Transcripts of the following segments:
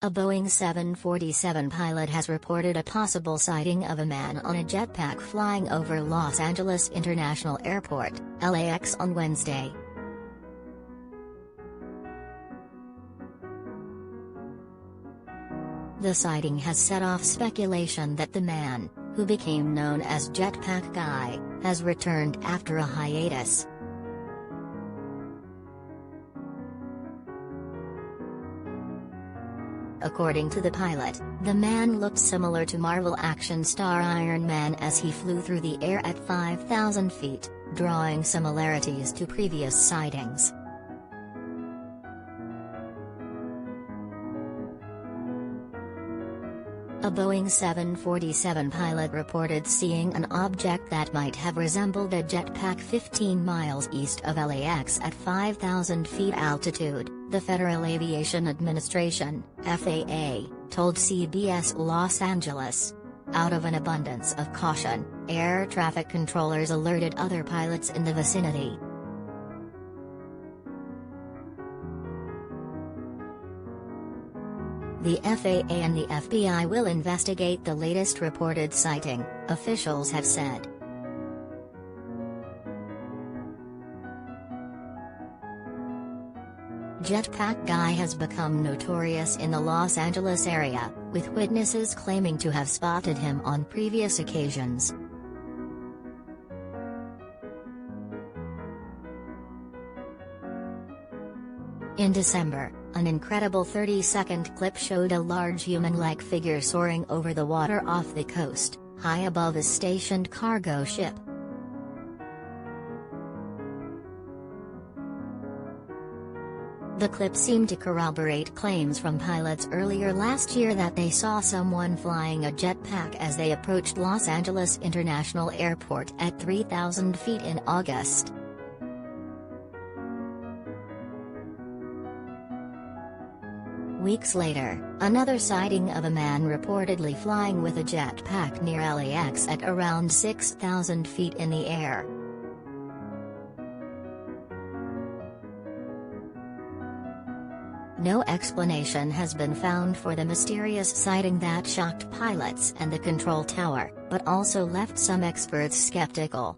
A Boeing 747 pilot has reported a possible sighting of a man on a jetpack flying over Los Angeles International Airport, LAX on Wednesday. The sighting has set off speculation that the man, who became known as Jetpack Guy, has returned after a hiatus. According to the pilot, the man looked similar to Marvel action star Iron Man as he flew through the air at 5,000 feet, drawing similarities to previous sightings. A Boeing 747 pilot reported seeing an object that might have resembled a jetpack 15 miles east of LAX at 5,000 feet altitude, the Federal Aviation Administration, FAA, told CBS Los Angeles. Out of an abundance of caution, air traffic controllers alerted other pilots in the vicinity. The FAA and the FBI will investigate the latest reported sighting, officials have said. Jetpack Guy has become notorious in the Los Angeles area, with witnesses claiming to have spotted him on previous occasions. In December, an incredible 30-second clip showed a large human-like figure soaring over the water off the coast, high above a stationed cargo ship. The clip seemed to corroborate claims from pilots earlier last year that they saw someone flying a jetpack as they approached Los Angeles International Airport at 3,000 feet in August. Weeks later, another sighting of a man reportedly flying with a jetpack near LAX at around 6,000 feet in the air. No explanation has been found for the mysterious sighting that shocked pilots and the control tower, but also left some experts skeptical.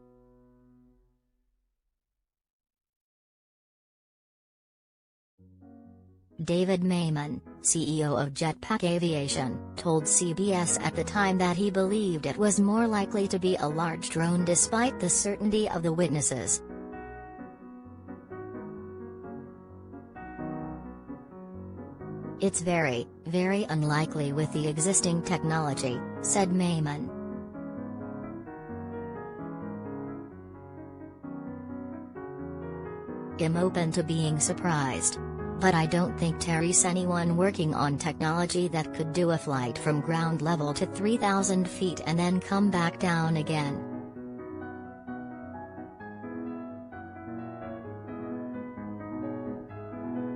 David Mayman, CEO of Jetpack Aviation, told CBS at the time that he believed it was more likely to be a large drone despite the certainty of the witnesses. "It's very, very unlikely with the existing technology," said Mayman. "I'm open to being surprised. But I don't think there's anyone working on technology that could do a flight from ground level to 3,000 feet and then come back down again."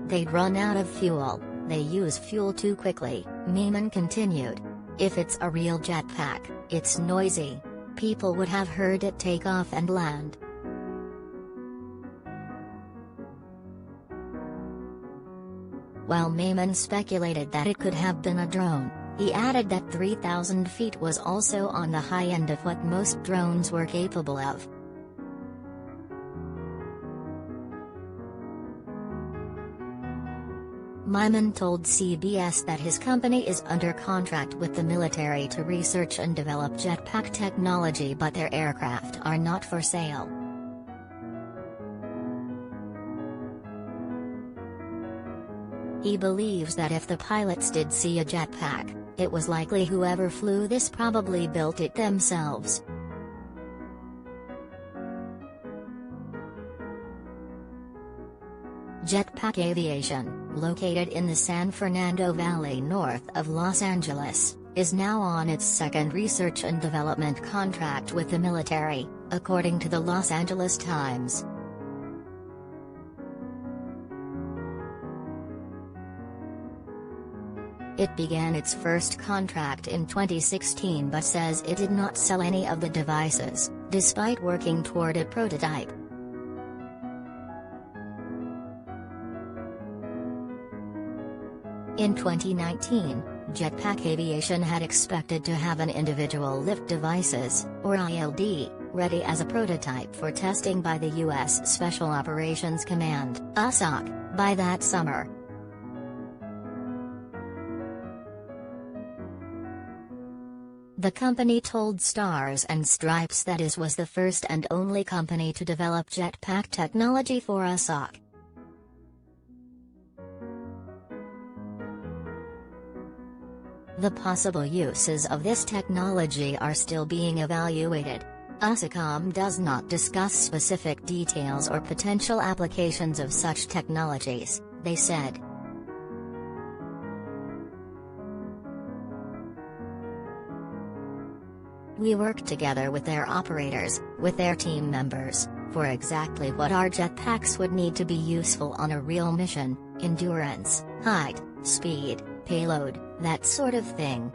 "They'd run out of fuel. They use fuel too quickly," Mayman continued. "If it's a real jetpack, it's noisy. People would have heard it take off and land." While Mayman speculated that it could have been a drone, he added that 3,000 feet was also on the high end of what most drones were capable of. Mayman told CBS that his company is under contract with the military to research and develop jetpack technology, but their aircraft are not for sale. He believes that if the pilots did see a jetpack, it was likely whoever flew this probably built it themselves. Jetpack Aviation, located in the San Fernando Valley north of Los Angeles, is now on its second research and development contract with the military, according to the Los Angeles Times. It began its first contract in 2016 but says it did not sell any of the devices, despite working toward a prototype. In 2019, Jetpack Aviation had expected to have an individual lift devices, or ILD, ready as a prototype for testing by the U.S. Special Operations Command (USOC) by that summer. The company told Stars and Stripes that it was the first and only company to develop jetpack technology for USOC. The possible uses of this technology are still being evaluated. USOCOM does not discuss specific details or potential applications of such technologies, they said. We work together with their operators, with their team members, for exactly what our jetpacks would need to be useful on a real mission: endurance, height, speed, payload, that sort of thing.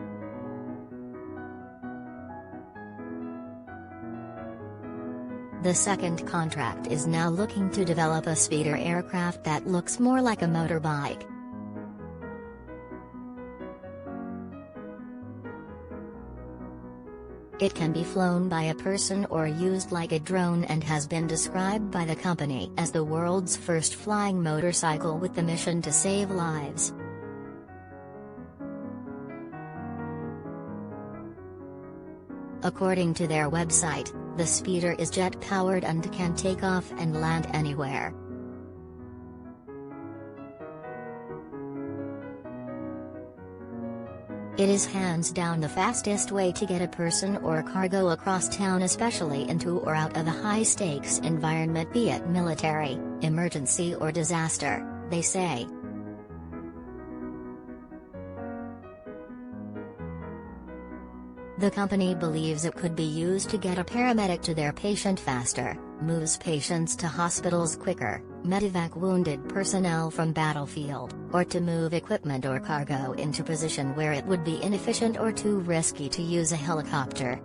The second contract is now looking to develop a speeder aircraft that looks more like a motorbike. It can be flown by a person or used like a drone and has been described by the company as the world's first flying motorcycle with the mission to save lives. According to their website, the speeder is jet-powered and can take off and land anywhere. It is hands down the fastest way to get a person or cargo across town, especially into or out of a high-stakes environment, be it military, emergency or disaster, they say. The company believes it could be used to get a paramedic to their patient faster, moves patients to hospitals quicker, medevac wounded personnel from battlefield, or to move equipment or cargo into position where it would be inefficient or too risky to use a helicopter.